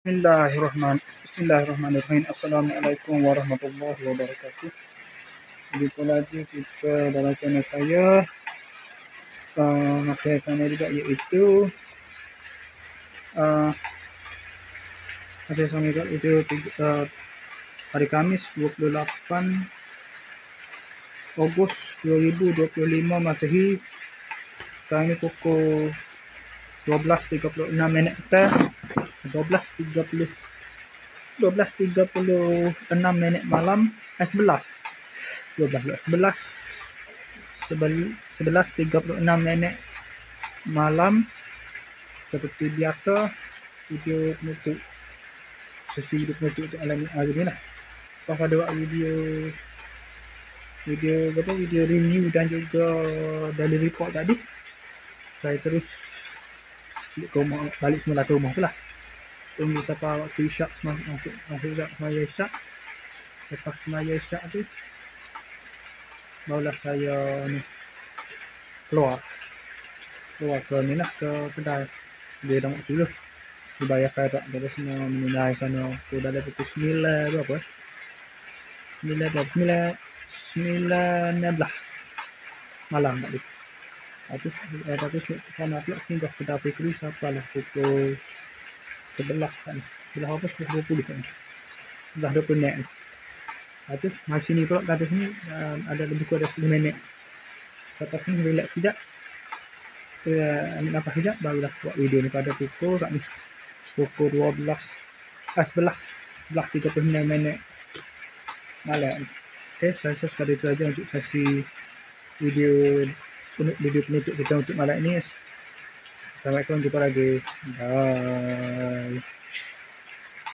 Bismillahirrahmanirrahim. Assalamualaikum warahmatullahi wabarakatuh. Jumpa lagi kita dalam channel saya. Masa sana juga iaitu hari Khamis 28 Ogos 2025 Masehi. Sekarang ni pukul 12.36 kita. 12.36 malam. 11.36 malam. Seperti biasa, video penutup sesi video penutup untuk malam hari ni lah. Lepas ada buat video review dan juga daily report tadi, saya terus balik semula ke rumah tu lah. Tunggu sampai waktu isyak, masuk semaya isyak. Lepas semaya isyak tu barulah saya ni keluar ke ni lah, ke kedai. Dia dah maksud dulu dibayar perak dari semua menilai sana. Aku dah ada pukul 9 berapa 9 malam tadi. Tapi sana pula singgah kedai bakery sampailah pukul 11 kan. 11:20 kan. 11:20 ni. Lepas mari sini pula kat sini ada lebih kurang 10 minit. Lepas ni relax sekejap. Ambil nafas sekejap barulah buat video ni pada pukul 11:39 malam. Okey, saya sekadar itu aja untuk sesi video penutup kita untuk malam ini. Assalamualaikum, jumpa lagi. Bye.